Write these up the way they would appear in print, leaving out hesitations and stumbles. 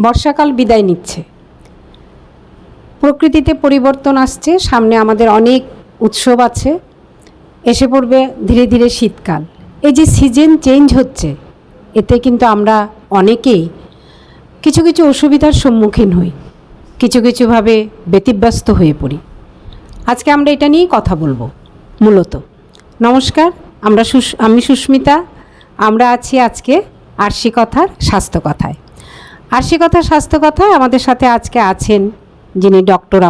বর্ষাকাল বিদায় নিচ্ছে, প্রকৃতিতে পরিবর্তন আসছে, সামনে আমাদের অনেক উৎসব আছে, এসে পড়বে ধীরে ধীরে শীতকাল। এই যে সিজন চেঞ্জ হচ্ছে, এতে কিন্তু আমরা অনেকেই কিছু কিছু অসুবিধার সম্মুখীন হই, কিছু কিছুভাবে ব্যতিব্যস্ত হয়ে পড়ি। আজকে আমরা এটা নিয়েই কথা বলবো মূলত। নমস্কার, আমি সুস্মিতা। আমরা আছি আজকে আরশি কথার স্বাস্থ্য কথায়। আরশি কথার স্বাস্থ্য কথায় আমাদের সাথে আজকে আছেন যিনি ডক্টর,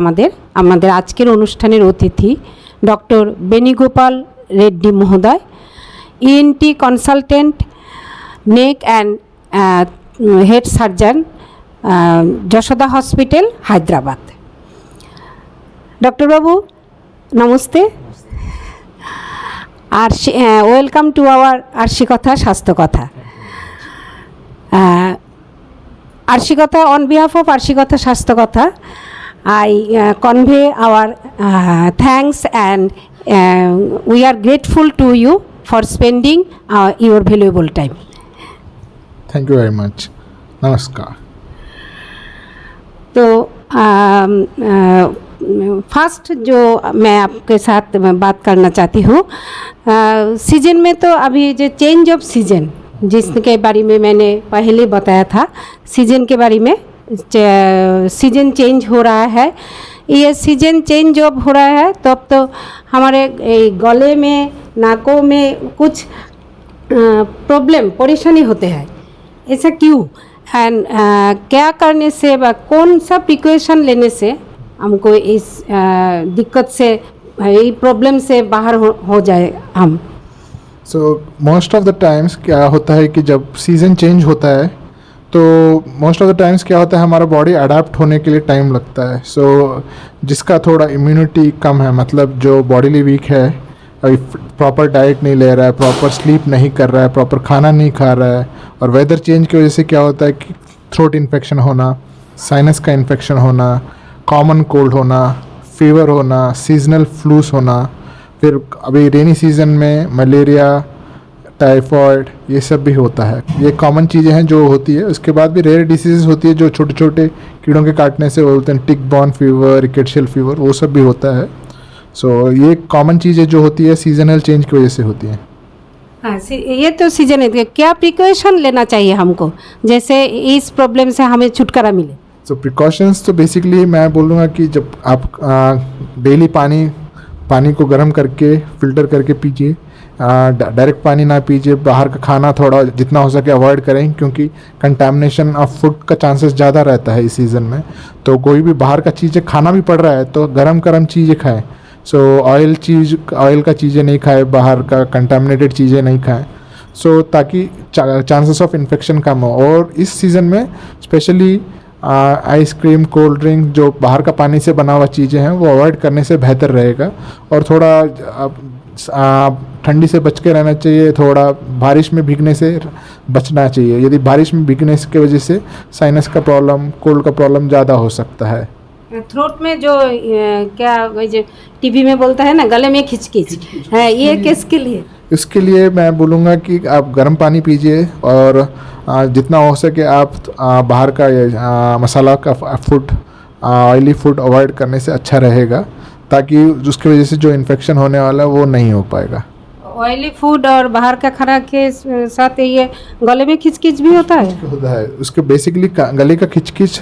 আমাদের আজকের অনুষ্ঠানের অতিথি ডক্টর বেণুগোপাল রেড্ডি মহোদয়, ENT consultant, neck and head surgeon, Yashoda hospital, Hyderabad. ডক্টরবাবু নমস্তে, আর ওয়েলকাম টু আওয়ার আরশি কথা স্বাস্থ্য কথা। আরশি কথা, অন বিহাফ অফ আরশি কথা স্বাস্থ্য কথা, I convey our thanks and we are grateful to you for spending your valuable time. Thank you very much. Namaskar. तो फर्स्ट जो मैं आपके साथ बात करना चाहती हूँ, सीजन में तो अभी जो चेंज ऑफ सीजन जिसके बारे में मैंने पहले बताया था, सीजन के बारे में सीजन चेंज हो रहा है। ये सीजन चेंज जब हो रहा है तब तो हमारे गले में, नाकों में कुछ प्रॉब्लम, परेशानी होते हैं। ऐसा क्यों एंड क्या करने से व कौन सा प्रिकॉशन लेने से हमको इस दिक्कत से, ये प्रॉब्लम से बाहर हो जाए हम? So most of the times क्या होता है कि जब सीज़न चेंज होता है तो मोस्ट ऑफ द टाइम्स क्या होता है, हमारा बॉडी अडाप्ट होने के लिए टाइम लगता है। सो जिसका थोड़ा इम्यूनिटी कम है, मतलब जो बॉडीली वीक है, अभी प्रॉपर डाइट नहीं ले रहा है, प्रॉपर स्लीप नहीं कर रहा है, प्रॉपर खाना नहीं खा रहा है, और वेदर चेंज की वजह से क्या होता है कि थ्रोट इन्फेक्शन होना, साइनस का इन्फेक्शन होना, कॉमन कोल्ड होना, फीवर होना, सीजनल फ्लूस होना, फिर अभी रेनी सीज़न में मलेरिया, टाइफॉइड, ये सब भी होता है। ये कॉमन चीज़ें हैं जो होती है। उसके बाद भी रेयर डिसीज़ होती है जो छोटे छोटे कीड़ों के काटने से बोलते हैं, टिक बॉर्न फीवर, रिकेट्शियल फीवर, वो सब भी होता है। सो ये कॉमन चीज़ें जो होती है सीजनल चेंज की वजह से होती हैं। हाँ, ये तो सीजन है। क्या प्रिकॉशन लेना चाहिए हमको, जैसे इस प्रॉब्लम से हमें छुटकारा मिले? सो प्रिकॉशंस तो बेसिकली मैं बोलूँगा कि जब आप डेली पानी को गर्म करके फ़िल्टर करके पीजिए, डायरेक्ट पानी ना पीजिए। बाहर का खाना थोड़ा जितना हो सके अवॉइड करें, क्योंकि कंटामिनेशन ऑफ फूड का चांसेस ज़्यादा रहता है इस सीज़न में। तो कोई भी बाहर का चीज़ें खाना भी पड़ रहा है तो गरम चीज़ें खाएं। सो ऑयल का चीज़ें नहीं खाएं, बाहर का कंटामिनेटेड चीज़ें नहीं खाएं, सो ताकि चांसेस ऑफ इन्फेक्शन कम हो। और इस सीज़न में स्पेशली आइसक्रीम, कोल्ड ड्रिंक, जो बाहर का पानी से बना हुआ चीज़ें हैं वो अवॉइड करने से बेहतर रहेगा। और थोड़ा ठंडी से बच के रहना चाहिए, थोड़ा बारिश में भीगने से बचना चाहिए। यदि बारिश में भीगने की वजह से साइनस का प्रॉब्लम, कोल्ड का प्रॉब्लम ज़्यादा हो सकता है। थ्रोट में जो क्या जो टीवी में बोलता है ना, गले में खिचखिच है, ये किसके लिए? इसके लिए मैं बोलूँगा कि आप गर्म पानी पीजिए, और जितना हो सके आप बाहर का मसाला का फूड, ऑयली फूड अवॉइड करने से अच्छा रहेगा, ताकि उसकी वजह से जो इन्फेक्शन होने वाला है वो नहीं हो पाएगा। ऑयली फूड और बाहर का खाना के साथ ये गले में खिचखिच भी होता है? उसके बेसिकली गले का खिचखिच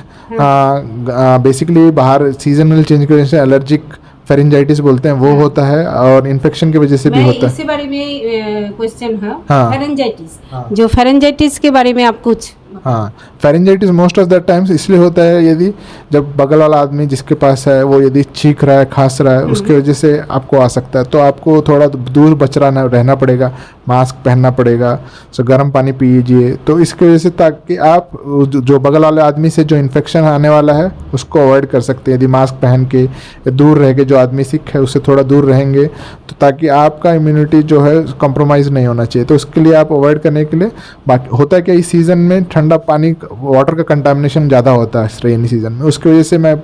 बेसिकली बाहर सीजनल चेंज की वजह से एलर्जिक फेरेंजाइटिस बोलते हैं, वो होता है, और इन्फेक्शन की वजह से भी होता है। इसी बारे में क्वेश्चन है। हाँ, फेरेंजाइटिस, जो फेरेंजाइटिस के बारे में आप कुछ? हाँ, pharyngitis most of the times इसलिए होता है यदि जब बगल वाला आदमी जिसके पास है वो यदि छींक रहा है, खांस रहा है, उसकी वजह से आपको आ सकता है। तो आपको थोड़ा दूर रहना पड़ेगा, मास्क पहनना पड़ेगा, सो गर्म पानी पीजिए। तो इसकी वजह से, ताकि आप जो बगल वाले आदमी से जो इन्फेक्शन आने वाला है उसको अवॉइड कर सकते हैं। यदि मास्क पहन के दूर रह के, जो आदमी सिक है उससे थोड़ा दूर रहेंगे, तो ताकि आपका इम्यूनिटी जो है कॉम्प्रोमाइज़ नहीं होना चाहिए। तो उसके लिए आप अवॉइड करने के लिए, बाकी होता है कि इस सीज़न में ठंडा पानी, वाटर का कंटामिनेशन ज़्यादा होता है रेनी सीज़न में, उसकी वजह से मैं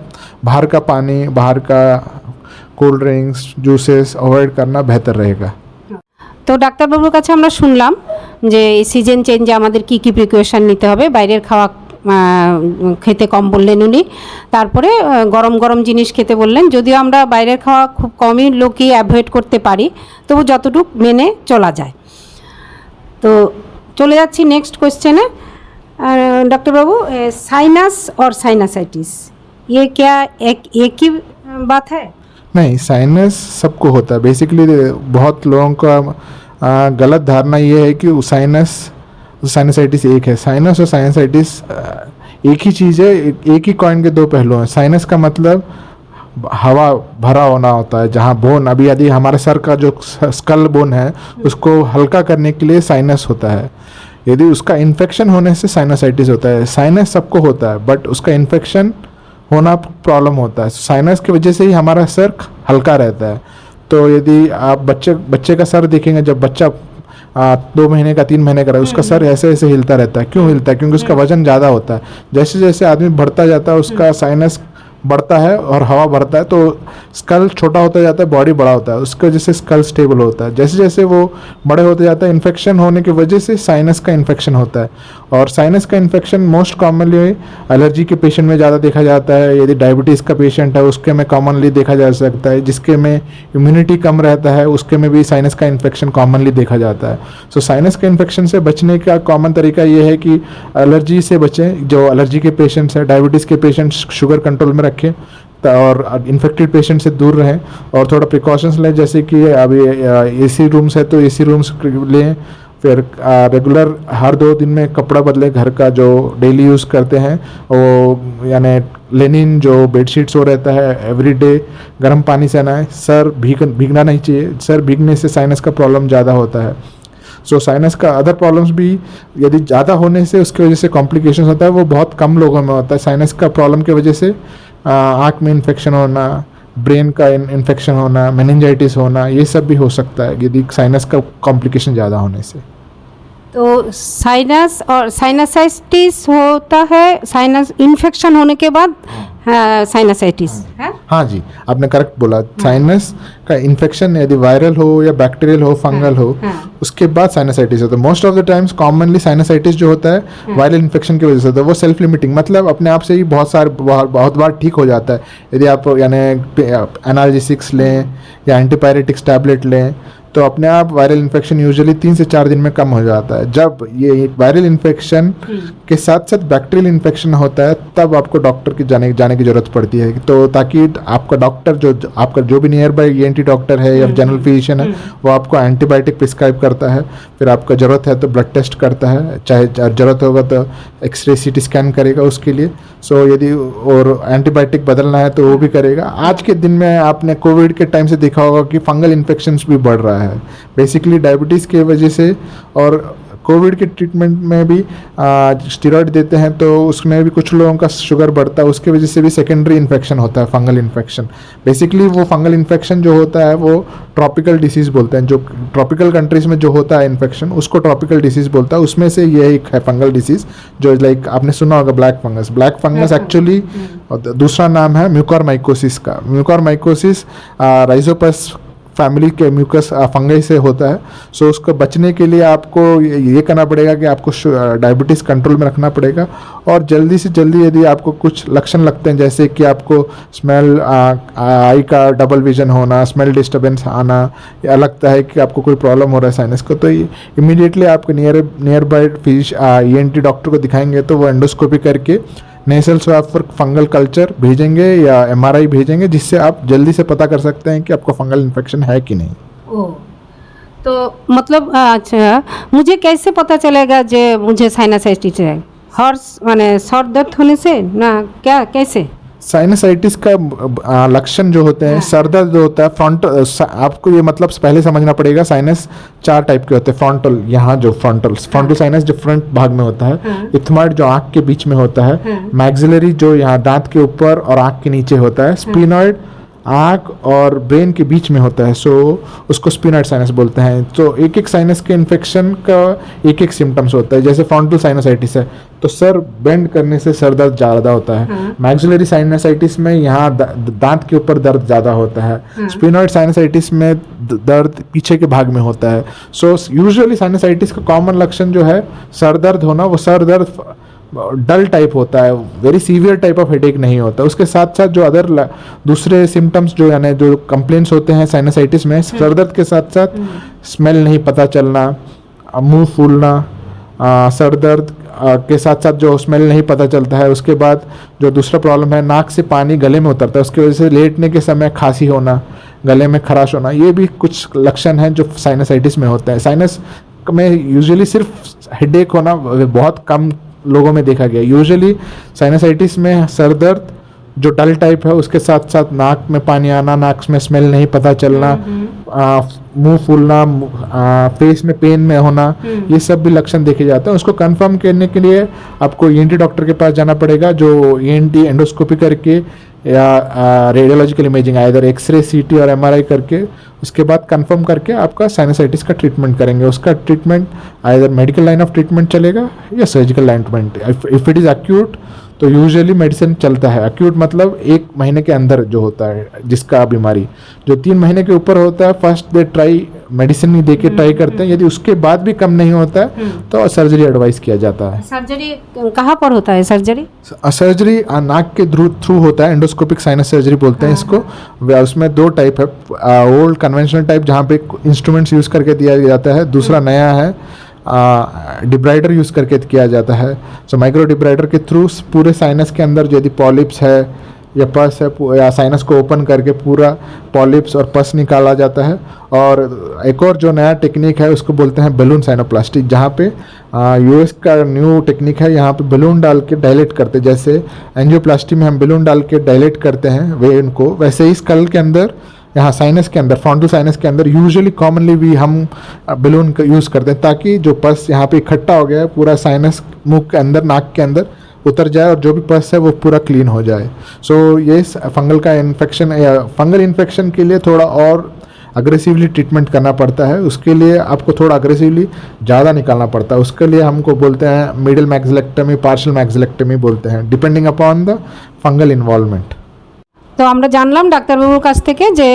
बाहर का पानी, बाहर का कोल्ड ड्रिंक्स, जूसेस अवॉइड करना बेहतर रहेगा। তো ডাক্তারবাবুর কাছে আমরা শুনলাম যে এই সিজন চেঞ্জে আমাদের কি কি প্রিকশন নিতে হবে, বাইরের খাওয়া খেতে কম বললেন উনি। তারপরে গরম গরম জিনিস খেতে বললেন, যদিও আমরা বাইরের খাওয়া খুব কমই লোকই অ্যাভয়েড করতে পারি, তবু যতটুকু মেনে চলা যায়। তো চলে যাচ্ছি নেক্সট কোয়েশ্চেনে। डॉक्टर बाबू, साइनस और साइनसाइटिस ये क्या एक ही बात है? नहीं, साइनस सबको होता है बेसिकली। बहुत लोगों का गलत धारणा ये है कि साइनसाइटिस एक है। साइनस और साइनसाइटिस एक ही चीज़ है, एक ही कॉइन के दो पहलू हैं। साइनस का मतलब हवा भरा होना होता है, जहाँ बोन अभी यदि हमारे सर का जो स्कल बोन है उसको हल्का करने के लिए साइनस होता है। यदि उसका इन्फेक्शन होने से साइनसाइटिस होता है। साइनस सबको होता है बट उसका इन्फेक्शन होना प्रॉब्लम होता है। साइनस की वजह से ही हमारा सर हल्का रहता है। तो यदि आप बच्चे का सर देखेंगे, जब बच्चा 2 महीने का 3 महीने का रहा, उसका सर ऐसे ऐसे हिलता रहता है। क्यों हिलता है? क्योंकि उसका वजन ज़्यादा होता है। जैसे जैसे आदमी बढ़ता जाता है उसका साइनस बढ़ता है और हवा बढ़ता है, तो स्कल छोटा होता जाता है, बॉडी बड़ा होता है, उसकी वजह से स्कल स्टेबल होता है। जैसे जैसे वो बड़े होते जाता है, इन्फेक्शन होने की वजह से साइनस का इन्फेक्शन होता है। और साइनस का इन्फेक्शन मोस्ट कॉमनली एलर्जी के पेशेंट में ज़्यादा देखा जाता है। यदि डायबिटीज़ का पेशेंट है उसके में कॉमनली देखा जा सकता है। जिसके में इम्यूनिटी कम रहता है उसके में भी साइनस का इन्फेक्शन कॉमनली देखा जाता है। सो साइनस के इन्फेक्शन से बचने का कॉमन तरीका ये है कि एलर्जी से बचें। जो एलर्जी के पेशेंट्स हैं, डायबिटीज़ के पेशेंट्स शुगर कंट्रोल में रखें और इन्फेक्टेड पेशेंट से दूर रहें और थोड़ा प्रिकॉशंस लें। जैसे कि अभी एसी रूम्स है तो एसी रूम्स लें। फिर रेगुलर हर 2 दिन में कपड़ा बदले, घर का जो डेली यूज़ करते हैं वो, यानी लेनिन जो बेडशीट्स वो रहता है एवरीडे गर्म पानी से नहाएं। सर भीगना नहीं चाहिए, सर भीगने से साइनस का प्रॉब्लम ज़्यादा होता है। सो साइनस का अदर प्रॉब्लम्स भी यदि ज़्यादा होने से उसकी वजह से कॉम्प्लिकेशंस होता है, वो बहुत कम लोगों में होता है। साइनस का प्रॉब्लम की वजह से आँख में इन्फेक्शन होना, ब्रेन का इन्फेक्शन होना, मेनिंजाइटिस होना, ये सब भी हो सकता है यदि साइनस का कॉम्प्लिकेशन ज़्यादा होने से। तो साइनस और साइनसाइटिस होता है साइनस इन्फेक्शन होने के बाद, साइनसाइटिस है? हाँ जी, आपने करेक्ट बोला। साइनस का इन्फेक्शन यदि वायरल हो या बैक्टीरियल हो, फंगल हो, उसके बाद साइनसाइटिस होता है। Most of the times commonly sinusitis जो होता है वायरल इन्फेक्शन की वजह से होता है। वो सेल्फ लिमिटिंग, मतलब अपने आप से ही बहुत बार ठीक हो जाता है। यदि आप यानी एनाल्जेसिक्स लें या एंटीपायरेटिक्स टैबलेट लें तो अपने आप वायरल इन्फेक्शन यूजुअली 3 से 4 दिन में कम हो जाता है। जब ये वायरल इन्फेक्शन के साथ साथ बैक्टीरियल इन्फेक्शन होता है तब आपको डॉक्टर की जाने की ज़रूरत पड़ती है। तो ताकि आपका डॉक्टर आपका जो भी नियर बाई ENT डॉक्टर है या जनरल फिजिशियन है वो आपको एंटीबायोटिक प्रिस्क्राइब करता है। फिर आपका ज़रूरत है तो ब्लड टेस्ट करता है, चाहे ज़रूरत होगा तो एक्सरे CT स्कैन करेगा उसके लिए। सो यदि और एंटीबायोटिक बदलना है तो वो भी करेगा। आज के दिन में आपने कोविड के टाइम से देखा होगा कि फंगल इन्फेक्शंस भी बढ़ रहा है बेसिकली डायबिटीज़ की वजह से। और कोविड के ट्रीटमेंट में भी स्टेरॉइड देते हैं तो उसमें भी कुछ लोगों का शुगर बढ़ता है, उसके वजह से भी सेकेंडरी इन्फेक्शन होता है, फंगल इन्फेक्शन। बेसिकली वो फंगल इन्फेक्शन जो होता है वो ट्रॉपिकल डिसीज़ बोलते हैं। जो ट्रॉपिकल कंट्रीज़ में जो होता है इन्फेक्शन उसको ट्रॉपिकल डिसीज़ बोलता है। उसमें से ये एक है फंगल डिसीज़ जो लाइक आपने सुना होगा black fungus. Black fungus actually दूसरा नाम है म्यूकोरमाइकोसिस का। म्यूकोरमाइकोसिस राइजोपस फैमिली के म्यूकस फंगई से होता है। सो उसको बचने के लिए आपको ये करना पड़ेगा कि आपको डायबिटीज़ कंट्रोल में रखना पड़ेगा। और जल्दी से जल्दी यदि आपको कुछ लक्षण लगते हैं जैसे कि आपको स्मेल, आई का डबल विजन होना, स्मेल डिस्टर्बेंस आना, या लगता है कि आपको कोई प्रॉब्लम हो रहा है साइनस को, तो इमीडिएटली आपको नियर बाई ENT डॉक्टर को दिखाएंगे तो वो एंडोस्कोपी करके नेसल स्वाब फॉर फंगल कल्चर भेजेंगे या MRI भेजेंगे, जिससे आप जल्दी से पता कर सकते हैं कि आपको फंगल इन्फेक्शन है कि नहीं। तो मतलब अच्छा, मुझे कैसे पता चलेगा जो मुझे साइनसाइटिस है? हॉर्स माने सर दर्द होने से ना, क्या कैसे? साइनसाइटिस का लक्षण जो होते हैं, सर दर्द जो होता है फ्रंटल, आपको ये मतलब पहले समझना पड़ेगा साइनस 4 टाइप के होते हैं। फ्रंटल, यहाँ जो फ्रंटल साइनस जो फ्रंट भाग में होता है, इथमाइड जो आँख के बीच में होता है, मैक्सिलरी जो यहाँ दांत के ऊपर और आँख के नीचे होता है, स्पिनॉइड आँख और ब्रेन के बीच में होता है। सो उसको स्पिनॉइड साइनस बोलते हैं। तो एक एक साइनस के इन्फेक्शन का एक एक सिम्टम्स होता है। जैसे फ्रंटल साइनसाइटिस है तो सर बेंड करने से सर दर्द ज़्यादा होता है। मैक्सिलरी साइनसाइटिस में यहाँ दांत के ऊपर दर्द ज़्यादा होता है। स्पिनॉइड साइनसाइटिस में दर्द पीछे के भाग में होता है। सो यूजुअली साइनसाइटिस का कॉमन लक्षण जो है सर दर्द होना, वो सर दर्द डल टाइप होता है, very severe type of headache नहीं होता। उसके साथ साथ जो अदर दूसरे सिम्टम्स जो यानी जो कंप्लेंट्स होते हैं साइनसाइटिस में, सर दर्द के साथ साथ स्मेल नहीं पता चलना, मुंह फूलना, सर दर्द के साथ साथ जो स्मेल नहीं पता चलता है। उसके बाद जो दूसरा प्रॉब्लम है, नाक से पानी गले में उतरता है, उसकी वजह से लेटने के समय खांसी होना, गले में खराश होना, ये भी कुछ लक्षण हैं जो साइनसाइटिस में होते हैं। साइनस में यूजुअली सिर्फ हेडेक होना बहुत कम लोगों में देखा गया। यूजुअली साइनसाइटिस में सर दर्द जो डल टाइप है, उसके साथ साथ नाक में पानी आना, नाक में स्मेल नहीं पता चलना, मुंह फूलना, फेस में पेन में होना, ये सब भी लक्षण देखे जाते हैं। उसको कंफर्म करने के लिए आपको ईएनटी डॉक्टर के पास जाना पड़ेगा, जो ईएनटी एंडोस्कोपी करके या रेडियोलॉजिकल इमेजिंग आइदर एक्सरे, सीटी और एमआरआई करके उसके बाद कंफर्म करके आपका साइनसाइटिस का ट्रीटमेंट करेंगे। उसका treatment either medical line of treatment चलेगा या surgical line treatment. If it is acute तो यूजुअली मेडिसिन चलता है। एक्यूट मतलब 1 महीने के अंदर जो होता है जिसका बीमारी, जो 3 महीने के ऊपर होता है फर्स्ट दे ट्राई मेडिसिन ही दे के ट्राई करते हैं। यदि उसके बाद भी कम नहीं होता है तो सर्जरी एडवाइस किया जाता है। सर्जरी कहाँ पर होता है? सर्जरी नाक के थ्रू होता है, एंडोस्कोपिक साइनस सर्जरी बोलते हैं इसको। उसमें 2 टाइप है, ओल्ड कन्वेंशनल टाइप जहाँ पे इंस्ट्रूमेंट्स यूज़ करके दिया जाता है, दूसरा नया है डिब्राइडर यूज़ करके किया जाता है। सो माइक्रो डिब्राइडर के थ्रू पूरे साइनस के अंदर यदि पॉलिप्स है या पस है या साइनस को ओपन करके पूरा पॉलिप्स और पस निकाला जाता है। और एक और जो नया टेक्निक है उसको बोलते हैं बलून साइनोप्लास्टी, जहाँ पे यूएस का न्यू टेक्निक है। यहाँ पे बलून डाल के डायलेट करते, जैसे एंजियोप्लास्टी में हम बलून डाल के डायलेट करते हैं वेन को, वैसे ही स्कल के अंदर यहाँ साइनस के अंदर, फ्रंटल साइनस के अंदर यूजुअली कॉमनली भी हम बलून का यूज़ करते हैं ताकि जो पस यहाँ पे इकट्ठा हो गया है पूरा साइनस मुंह के अंदर, नाक के अंदर उतर जाए और जो भी पस है वो पूरा क्लीन हो जाए। सो ये फंगल का इन्फेक्शन या फंगल इन्फेक्शन के लिए थोड़ा और अग्रेसिवली ट्रीटमेंट करना पड़ता है। उसके लिए आपको थोड़ा अग्रेसिवली ज़्यादा निकालना पड़ता है। उसके लिए हमको बोलते हैं मिडिल मैक्सिलेक्टमी, पार्शियल मैक्सिलेक्टमी बोलते हैं, depending upon the fungal involvement. তো আমরা জানলাম ডাক্তারবাবুর কাছ থেকে যে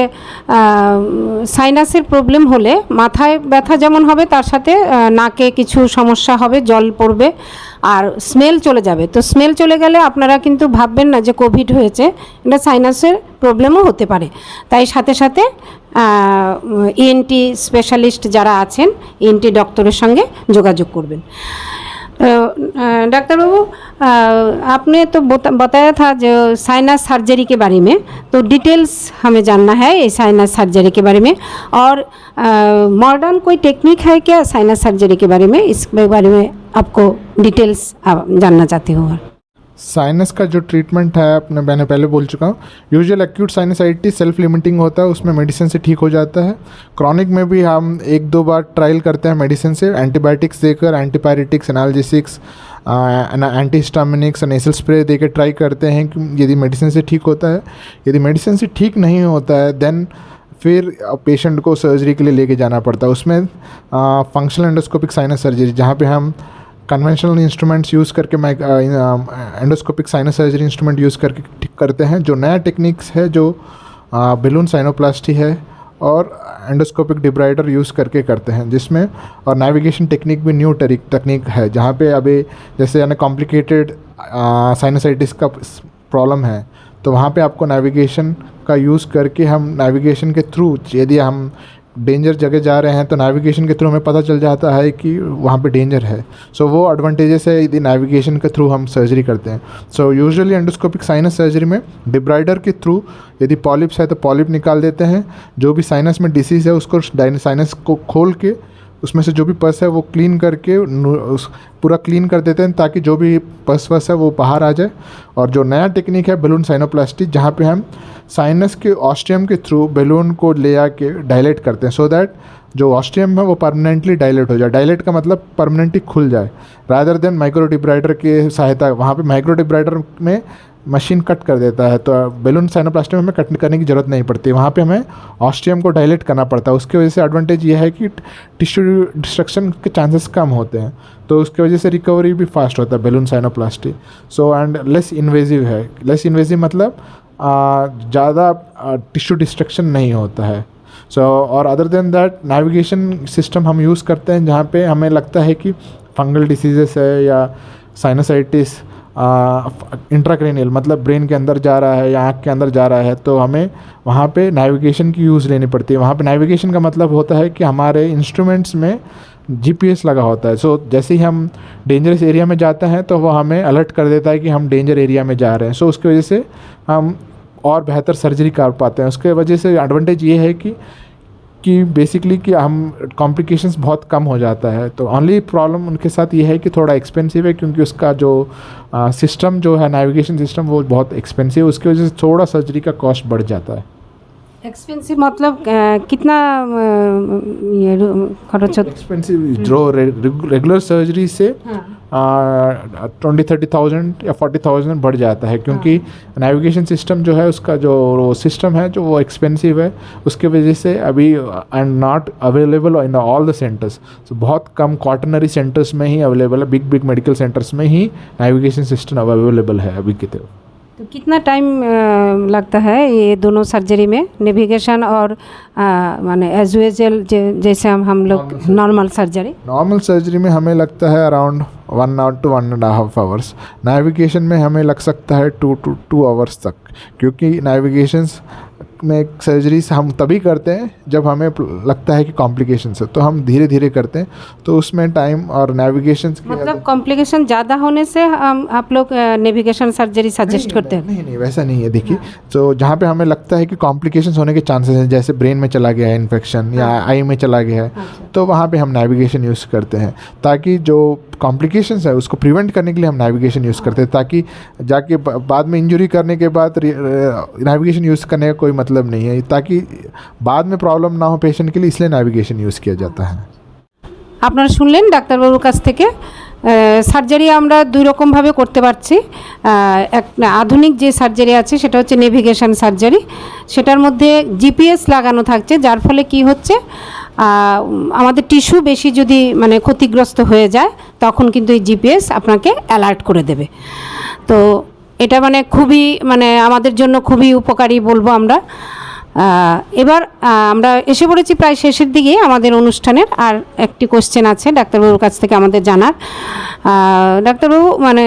সাইনাসের প্রবলেম হলে মাথায় ব্যথা যেমন হবে তার সাথে নাকে কিছু সমস্যা হবে, জল পড়বে আর স্মেল চলে যাবে। তো স্মেল চলে গেলে আপনারা কিন্তু ভাববেন না যে কোভিড হয়েছে, এটা সাইনাসের প্রবলেমও হতে পারে। তাই সাথে সাথে ইএনটি স্পেশালিস্ট যারা আছেন ইএনটি ডক্টরের সঙ্গে যোগাযোগ করবেন। डॉक्टर बाबू, आपने तो बताया था जो साइनस सर्जरी के बारे में, तो डिटेल्स हमें जानना है ये साइनस सर्जरी के बारे में। और मॉडर्न कोई टेक्निक है क्या साइनस सर्जरी के बारे में? इस बारे में आपको डिटेल्स जानना चाहती हूँ। साइनस का जो ट्रीटमेंट है मैंने पहले बोल चुका हूँ। Usual acute sinusitis self limiting होता है, उसमें मेडिसिन से ठीक हो जाता है। क्रॉनिक में भी हम 1-2 बार ट्रायल करते हैं मेडिसिन से, एंटीबायोटिक्स देकर, antipyretics, analgesics, antihistaminics, nasal spray देकर ट्राई करते हैं कि यदि मेडिसिन से ठीक होता है। यदि मेडिसिन से ठीक नहीं होता है देन फिर पेशेंट को सर्जरी के लिए लेके जाना पड़ता है। उसमें फंक्शनल एंडोस्कोपिक साइनस सर्जरी, जहाँ पे हम कन्वेंशनल इंस्ट्रूमेंट्स यूज़ करके endoscopic sinus surgery instrument use करके ठीक करते हैं। जो नया टेक्निक्स है जो बलून साइनोप्लास्टी है और एंडोस्कोपिक डिब्राइडर यूज़ करके करते हैं, जिसमें और नेविगेशन टेक्निक भी न्यू टेक्निक है, जहाँ पे अभी जैसे यानी कॉम्प्लिकेटेड साइनसाइटिस का प्रॉब्लम है तो वहाँ पे आपको नेविगेशन का यूज़ करके हम नेविगेशन के थ्रू, यदि हम डेंजर जगह जा रहे हैं तो नेविगेशन के थ्रू हमें पता चल जाता है कि वहाँ पे डेंजर है। सो वो एडवांटेजेस है यदि नेविगेशन के थ्रू हम सर्जरी करते हैं। So usually endoscopic sinus surgery में डिब्राइडर के थ्रू यदि पॉलिप्स है तो पॉलिप निकाल देते हैं, जो भी साइनस में डिसीज़ है उसको साइनस को खोल के उसमें से जो भी पस है वो क्लीन करके पूरा क्लीन कर देते हैं ताकि जो भी पस वस है वो बाहर आ जाए। और जो नया टेक्निक है बलून साइनोप्लास्टी, जहाँ पे हम साइनस के ऑस्टियम के थ्रू बलून को ले आके डायलेट करते हैं सो दैट जो ऑस्टियम है वो परमानेंटली डायलेट हो जाए। डायलेट का मतलब परमानेंटली खुल जाए, रादर देन माइक्रो डिब्राइडर की सहायता। वहाँ पे माइक्रो डिब्राइडर में मशीन कट कर देता है, तो बलून साइनोप्लास्टी में हमें कट करने की ज़रूरत नहीं पड़ती, वहाँ पे हमें ऑस्टियम को डायलेट करना पड़ता है। उसकी वजह से एडवांटेज ये है कि टिश्यू डिस्ट्रक्शन के चांसेस कम होते हैं, तो उसकी वजह से रिकवरी भी फास्ट होता है balloon sinuplasty. So and less invasive है। लेस इन्वेजिव मतलब ज़्यादा टिश्यू डिस्ट्रक्शन नहीं होता है। सो और other than that navigation system हम यूज़ करते हैं जहाँ पे हमें लगता है कि फंगल डिसीजेस है या साइनसाइटिस इंट्राक्रेनियल मतलब ब्रेन के अंदर जा रहा है या आँख के अंदर जा रहा है, तो हमें वहाँ पे नेविगेशन की यूज़ लेनी पड़ती है। वहाँ पे नेविगेशन का मतलब होता है कि हमारे इंस्ट्रूमेंट्स में जीपीएस लगा होता है। सो जैसे ही हम डेंजरस एरिया में जाते हैं तो वो हमें अलर्ट कर देता है कि हम डेंजर एरिया में जा रहे हैं। सो उसकी वजह से हम और बेहतर सर्जरी कर पाते हैं। उसके वजह से एडवांटेज ये है कि बेसिकली कि हम कॉम्प्लिकेशंस बहुत कम हो जाता है। तो ओनली प्रॉब्लम उनके साथ ये है कि थोड़ा एक्सपेंसिव है, क्योंकि उसका जो सिस्टम जो है नेविगेशन सिस्टम वो बहुत एक्सपेंसिव है। उसकी वजह से थोड़ा सर्जरी का कॉस्ट बढ़ जाता है। एक्सपेंसिव मतलब कितना ये खर्च होता? एक्सपेंसिव जो रेगुलर सर्जरी से 20-30,000 या 40,000 बढ़ जाता है, क्योंकि नेविगेशन सिस्टम जो है उसका जो सिस्टम है जो वो एक्सपेंसिव है। उसके वजह से अभी and not available in all the centres. तो बहुत कम क्वाटरनरी सेंटर्स में ही अवेलेबल है, बिग मेडिकल सेंटर्स में ही नेविगेशन सिस्टम अवेलेबल है अभी की तरफ। तो कितना टाइम लगता है ये दोनों सर्जरी में, नेविगेशन और माने एज यूजुअल जैसे हम लोग नॉर्मल सर्जरी में हमें लगता है around 1 hour to 1.5 hours। Navigation में हमें लग सकता है 2 hours तक, क्योंकि नेविगेशंस में सर्जरीज हम तभी करते हैं जब हमें लगता है कि कॉम्प्लिकेशंस है, तो हम धीरे धीरे करते हैं। तो उसमें टाइम और नेविगेशंस मतलब कॉम्प्लिकेशन ज़्यादा होने से हम आप लोग नेविगेशन सर्जरी सजेस्ट करते हैं? नहीं वैसा नहीं है। देखिए तो जहाँ पे हमें लगता है कि कॉम्प्लिकेशंस होने के चांसेस हैं, जैसे ब्रेन में चला गया है इन्फेक्शन या आई में चला गया है, तो वहाँ पे हम नेविगेशन यूज़ करते हैं, ताकि जो कॉम्प्लिकेशंस है उसको प्रिवेंट करने के लिए हम नेविगेशन यूज़ करते हैं, ताकि जाके बाद में इंजरी करने के बाद नेविगेशन यूज़ करने का कोई मतलब नहीं है, ताकि बाद में प्रॉब्लम ना हो पेशेंट के लिए, इसलिए नेविगेशन यूज़ किया जाता है। আপনারা শুনলেন ডাক্তারবাবুর কাছ থেকে। সার্জারি আমরা দুই রকমভাবে করতে পারছি। এক আধুনিক যে সার্জারি আছে সেটা হচ্ছে নেভিগেশন সার্জারি, সেটার মধ্যে জিপিএস লাগানো থাকছে, যার ফলে কি হচ্ছে আমাদের টিস্যু বেশি যদি মানে ক্ষতিগ্রস্ত হয়ে যায় তখন কিন্তু এই জিপিএস আপনাকে অ্যালার্ট করে দেবে। তো এটা মানে খুবই মানে আমাদের জন্য খুবই উপকারী বলবো আমরা। এবার আমরা এসে পড়েছি প্রায় শেষের দিকে আমাদের অনুষ্ঠানের। আর একটি কোশ্চেন আছে ডাক্তারবাবুর কাছ থেকে আমাদের জানার। ডাক্তারবাবু মানে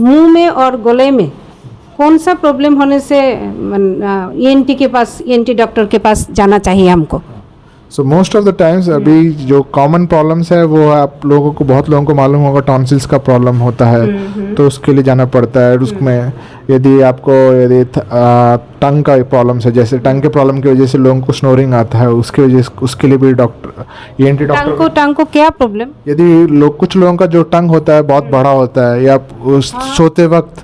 मुंह में और गले में कौन सा प्रॉब्लम होने से ईएनटी के पास, ईएनटी डॉक्टर के पास जाना चाहिए हमको? So most of the times अभी जो कॉमन प्रॉब्लम्स है वो आप लोगों को, बहुत लोगों को मालूम होगा, टॉन्सिल्स का प्रॉब्लम होता है, तो उसके लिए जाना पड़ता है। उसमें यदि आपको टंग का प्रॉब्लम्स है, जैसे टंग के प्रॉब्लम की वजह से लोगों को स्नोरिंग आता है, उसके वजह से उसके लिए भी डॉक्टर ईएनटी डॉक्टर। टंग को क्या प्रॉब्लम? यदि कुछ लोगों का जो टंग होता है बहुत बड़ा होता है, या सोते वक्त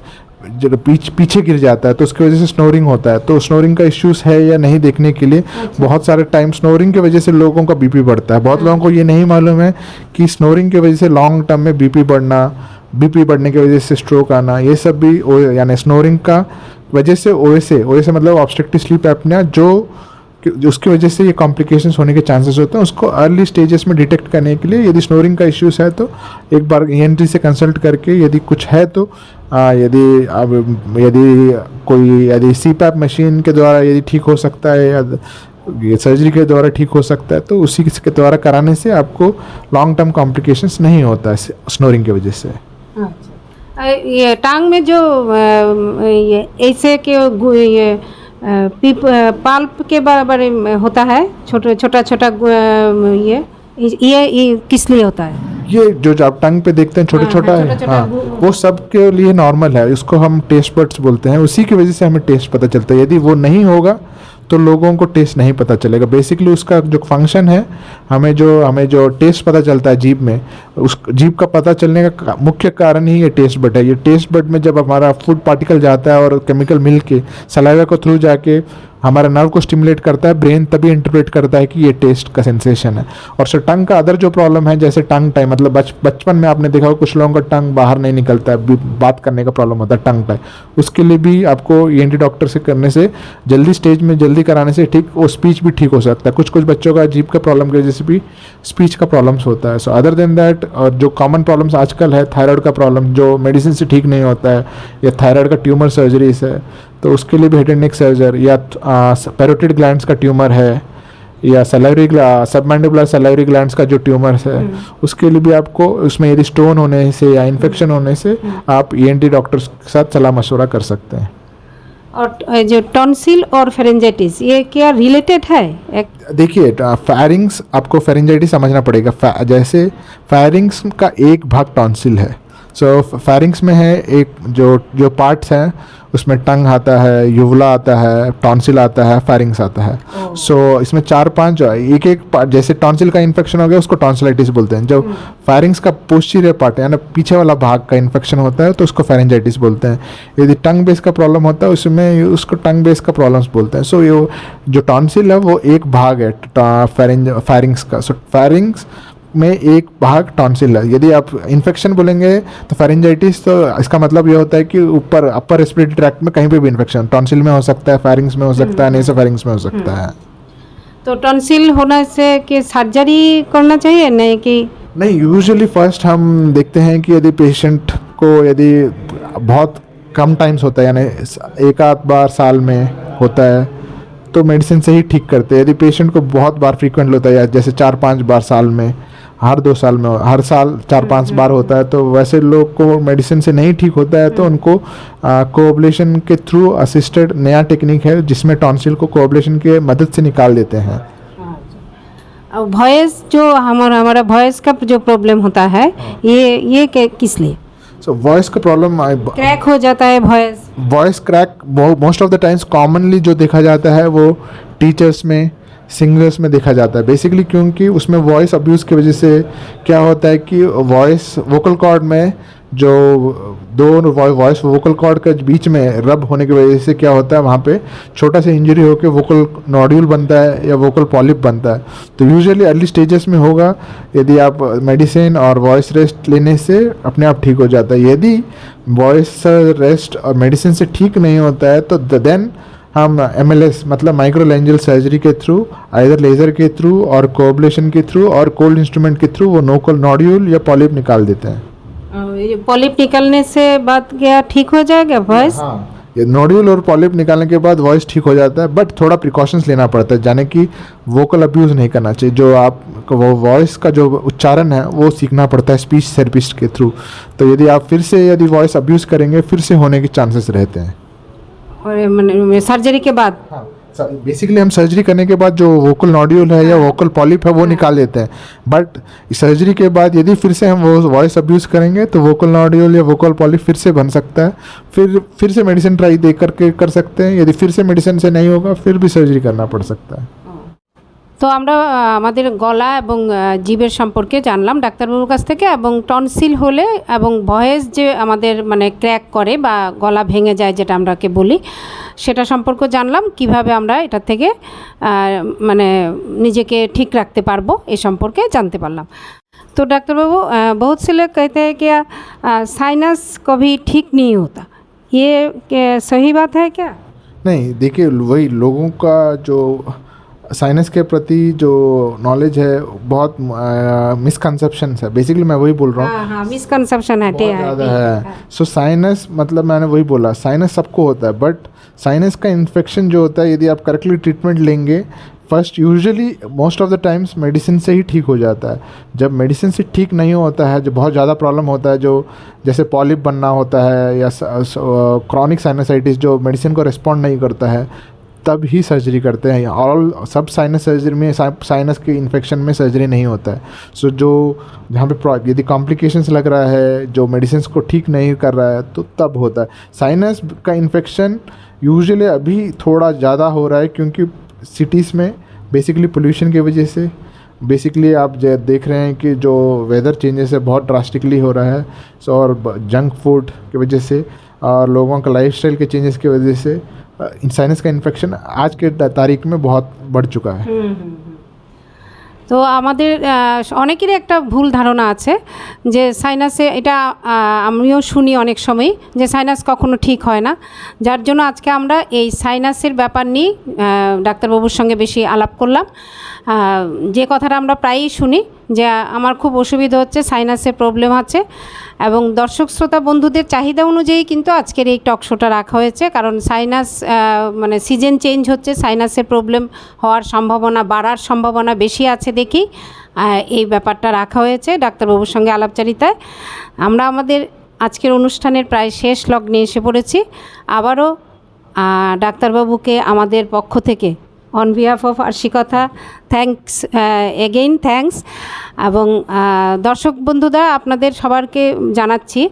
जो पीछे गिर जाता है, तो उसकी वजह से स्नोरिंग होता है। तो स्नोरिंग का इश्यूज है या नहीं देखने के लिए बहुत सारे टाइम स्नोरिंग की वजह से लोगों का बीपी बढ़ता है। बहुत लोगों को ये नहीं मालूम है कि स्नोरिंग की वजह से लॉन्ग टर्म में बीपी बढ़ने की वजह से स्ट्रोक आना, ये सब भी यानी स्नोरिंग का वजह से ओएसए मतलब ऑब्स्ट्रक्टिव स्लीप एपनिया, जो उसकी वजह से ये कॉम्प्लिकेशंस होने के चांसेस होते हैं। उसको अर्ली स्टेजेस में डिटेक्ट करने के लिए यदि स्नोरिंग का इश्यूज है तो एक बार ईएनटी से कंसल्ट करके, यदि कुछ है तो यदि सीपैप मशीन के द्वारा यदि ठीक हो सकता है या ये सर्जरी के द्वारा ठीक हो सकता है, तो उसी के द्वारा कराने से आपको लॉन्ग टर्म कॉम्प्लिकेशंस नहीं होता है स्नोरिंग की वजह से। अच्छा, ये टांग में जो ये ऐसे के ये पल्प के बारे में होता है, छोटा ये किस लिए होता है? ये जो आप टंग पे देखते हैं छोटा है, हाँ, वो सब के लिए नॉर्मल है। इसको हम टेस्ट बड्स बोलते हैं, उसी की वजह से हमें टेस्ट पता चलता है। यदि वो नहीं होगा तो लोगों को टेस्ट नहीं पता चलेगा। बेसिकली उसका जो फंक्शन है, हमें जो टेस्ट पता चलता है जीभ में, उस जीभ का पता चलने का मुख्य कारण ही ये टेस्ट बड है। ये टेस्ट बड में जब हमारा फूड पार्टिकल जाता है और केमिकल मिल के सलाइवा को थ्रू जाके हमारा नर्व को स्टिमुलेट करता है, ब्रेन तभी इंटरप्रेट करता है कि ये टेस्ट का सेंसेशन है। और सो टंग का अदर जो प्रॉब्लम है, जैसे टंग टाई, मतलब बचपन में आपने देखा हो कुछ लोगों का टंग बाहर नहीं निकलता है, बात करने का प्रॉब्लम होता है टंग टाई, उसके लिए भी आपको ईएनटी डॉक्टर से करने से जल्दी स्टेज में जल्दी कराने से ठीक वो स्पीच भी ठीक हो सकता है। कुछ बच्चों का जीभ का प्रॉब्लम की वजह से भी स्पीच का प्रॉब्लम्स होता है। सो अदर देन दैट, और जो कॉमन प्रॉब्लम्स आजकल है, थायराइड का प्रॉब्लम जो मेडिसिन से ठीक नहीं होता है, या थायराइड का ट्यूमर सर्जरीज है, तो उसके लिए भी हेड एंड नेक सर्जरी, या पैरोटिड ग्लैंड्स का ट्यूमर है, या सैलिवरी सबमैंडिबुलर सैलिवरी ग्लैंड्स का जो ट्यूमर्स है उसके लिए भी आपको उसमें यदि स्टोन होने से या इन्फेक्शन होने से आप ENT डॉक्टर्स के साथ सलाह मशवरा कर सकते हैं। और जो टॉन्सिल और फेरेंजाइटिस ये क्या रिलेटेड है? देखिए फेरिंग्स आपको फेरेंजाइटिस समझना पड़ेगा। जैसे फेरिंग्स का एक भाग टॉन्सिल है। सो फेरिंग्स में है एक जो पार्ट्स हैं उसमें टंग आता है, यूवला आता है, टॉन्सिल आता है, फेरिंग्स आता है। सो इसमें 4-5 एक पार्ट, जैसे टॉन्सिल का इन्फेक्शन हो गया उसको टॉन्सिलाइटिस बोलते हैं। जो फेरिंग्स का पोस्टीरियर पार्ट है यानी पीछे वाला भाग का इन्फेक्शन होता है तो उसको फेरेंजाइटिस बोलते हैं। यदि टंग बेस का प्रॉब्लम होता है उसमें उसको टंग बेस का प्रॉब्लम्स बोलते हैं। सो ये जो टॉन्सिल है वो एक भाग है फेरिंग्स का। सो फेरिंग्स में एक भाग टॉन्सिल है। यदि आप इन्फेक्शन बोलेंगे तो फेरेंजाइटिस, तो इसका मतलब ये होता है कि ऊपर अपर रेस्पिरेटरी ट्रैक्ट में कहीं पे भी इन्फेक्शन, टॉन्सिल में हो सकता है, फेरिंग्स में हो सकता है, नेसोफेरिंग्स में हो सकता है। तो टॉन्सिल होने से कि सर्जरी करना चाहिए नहीं कि नहीं? यूजुअली फर्स्ट हम देखते हैं कि यदि पेशेंट को यदि बहुत कम टाइम्स होता है यानी एक आध बार साल में होता है तो मेडिसिन से ही ठीक करते हैं। यदि पेशेंट को बहुत बार फ्रीक्वेंट होता है जैसे 4-5 बार साल में, हर 2 साल में, हर साल 4-5 बार होता है तो वैसे लोग को मेडिसिन से नहीं ठीक होता है तो उनको कोअबलेशन के थ्रू असिस्टेड नया टेक्निक है जिसमें टॉन्सिल को कोअबलेशन के मदद से निकाल देते हैं। वॉइस जो हमारा वॉइस का जो प्रॉब्लम होता है ये किस लिए? सो वॉइस का प्रॉब्लम क्रैक हो जाता है voice crack most of the times commonly जो देखा जाता है वो टीचर्स में, सिंगर्स में देखा जाता है बेसिकली, क्योंकि उसमें वॉइस अब्यूज़ की वजह से क्या होता है कि वॉइस वोकल कॉर्ड में जो दो वॉइस वोकल कॉर्ड के बीच में रब होने की वजह से क्या होता है वहाँ पे छोटा सा इंजरी होकर वोकल नोड्यूल बनता है या वोकल पॉलिप बनता है। तो यूजुअली अर्ली स्टेजेस में होगा, यदि आप मेडिसिन और वॉइस रेस्ट लेने से अपने आप ठीक हो जाता है। यदि वॉइस रेस्ट और मेडिसिन से ठीक नहीं होता है तो देन हम MLS मतलब माइक्रोलैंजियल सर्जरी के थ्रू, आइदर लेज़र के थ्रू और कोअबलेशन के थ्रू और कोल्ड इंस्ट्रूमेंट के थ्रू वो नोकल नोड्यूल या पॉलिप निकाल देते हैं। ये पॉलिप निकलने से बात क्या ठीक हो जाएगा वॉइस? हाँ, ये नोड्यूल और पॉलिप निकालने के बाद वॉइस ठीक हो जाता है, बट थोड़ा प्रिकॉशंस लेना पड़ता है, जाने कि वोकल अब्यूज़ नहीं करना चाहिए। जो आप वो वॉइस का जो उच्चारण है वो सीखना पड़ता है स्पीच थेरेपिस्ट के थ्रू। तो यदि आप फिर से यदि वॉइस अब्यूज़ करेंगे फिर से होने के चांसेस रहते हैं। और सर्जरी के बाद? हाँ, बेसिकली हम सर्जरी करने के बाद जो वोकल नोड्यूल है या वोकल पॉलिप है वो निकाल देते हैं, बट सर्जरी के बाद यदि फिर से हम वो वॉइस अब्यूज़ करेंगे तो वोकल नोड्यूल या वोकल पॉलिप फिर से बन सकता है। फिर से मेडिसिन ट्राई दे करके कर सकते हैं। यदि फिर से मेडिसिन से नहीं होगा फिर भी सर्जरी करना पड़ सकता है। তো আমরা আমাদের গলা এবং জিভের সম্পর্কে জানলাম ডাক্তারবাবুর কাছ থেকে, এবং টনসিল হলে এবং ভয়েস যে আমাদের মানে ক্র্যাক করে বা গলা ভেঙে যায় যেটা আমরাকে বলি সেটা সম্পর্কে জানলাম, কিভাবে আমরা এটা থেকে মানে নিজেকে ঠিক রাখতে পারবো এ সম্পর্কে জানতে পারলাম। तो डॉक्टर बाबू बहुत से लोग कहते हैं कि साइनस कभी ठीक नहीं होता, ये सही बात है क्या? नहीं, देखिए वही लोगों का जो साइनस के प्रति जो नॉलेज है बहुत मिसकंसेप्शंस है, बेसिकली मैं वही बोल रहा हूँ। हाँ, मिसकंसेप्शन है, बहुत ज़्यादा है। सो साइनस मतलब मैंने वही बोला, साइनस सबको होता है, बट साइनस का इन्फेक्शन जो होता है यदि आप करेक्टली ट्रीटमेंट लेंगे first usually most of the times medicine से ही ठीक हो जाता है। जब मेडिसिन से ठीक नहीं होता है, जो बहुत ज़्यादा प्रॉब्लम होता है, जो जैसे पॉलिप बनना होता है या क्रॉनिक साइनसाइटिस जो मेडिसिन को रिस्पॉन्ड नहीं करता है, तब ही सर्जरी करते हैं। ऑल सब साइनस सर्जरी में साइनस के इन्फेक्शन में सर्जरी नहीं होता है। सो जो जहाँ पे यदि कॉम्प्लिकेशंस लग रहा है, जो मेडिसिन को ठीक नहीं कर रहा है, तो तब होता है। साइनस का इन्फेक्शन यूजुअली अभी थोड़ा ज़्यादा हो रहा है क्योंकि सिटीज़ में बेसिकली पोल्यूशन की वजह से, बेसिकली आप देख रहे हैं कि जो वेदर चेंजेस है बहुत ड्रास्टिकली हो रहा है, सो और जंक फूड की वजह से और लोगों का लाइफस्टाइल के चेंजेस की वजह से साइनस का इन्फेक्शन आज के तारीख में बहुत बढ़ चुका है। তো আমাদের অনেকেরই একটা ভুল ধারণা আছে যে সাইনাসে, এটা আমিও শুনি অনেক সময় যে সাইনাস কখনো ঠিক হয় না, যার জন্য আজকে আমরা এই সাইনাসের ব্যাপার নিয়ে ডাক্তারবাবুর সঙ্গে বেশি আলাপ করলাম। যে কথাটা আমরা প্রায়ই শুনি যে আমার খুব অসুবিধা হচ্ছে, সাইনাসের প্রবলেম আছে, এবং দর্শক শ্রোতা বন্ধুদের চাহিদা অনুযায়ী কিন্তু আজকের এই টক শোটা রাখা হয়েছে। কারণ সাইনাস মানে সিজন চেঞ্জ হচ্ছে, সাইনাসের প্রবলেম হওয়ার সম্ভাবনা, বাড়ার সম্ভাবনা বেশি আছে দেখেই এই ব্যাপারটা রাখা হয়েছে ডাক্তারবাবুর সঙ্গে আলাপচারিতায়। আমরা আমাদের আজকের অনুষ্ঠানের প্রায় শেষ লগ্নে এসে পড়েছি। আবারও ডাক্তারবাবুকে আমাদের পক্ষ থেকে on behalf of Arshikatha thanks, again thanks. এবং দর্শক বন্ধুরা, আপনাদের সবারকে জানাচ্ছি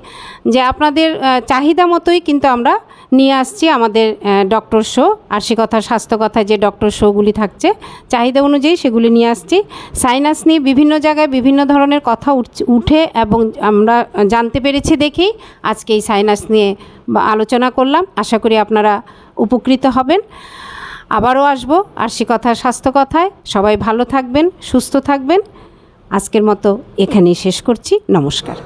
যে আপনাদের চাহিদা মতোই কিন্তু আমরা নিয়ে আসছি আমাদের ডক্টর শো, আরশিকথা স্বাস্থ্যকথায় যে ডক্টর শোগুলি থাকছে চাহিদা অনুযায়ী সেগুলি নিয়ে আসছি। সাইনাস নিয়ে বিভিন্ন জায়গায় বিভিন্ন ধরনের কথা উঠে এবং আমরা জানতে পেরেছি দেখেই আজকে এই সাইনাস নিয়ে আলোচনা করলাম। আশা করি আপনারা উপকৃত হবেন। আবারও আসবো আরশিকথা স্বাস্থ্যকথায়। সবাই ভালো থাকবেন, সুস্থ থাকবেন। আজকের মতো এখানেই শেষ করছি। নমস্কার।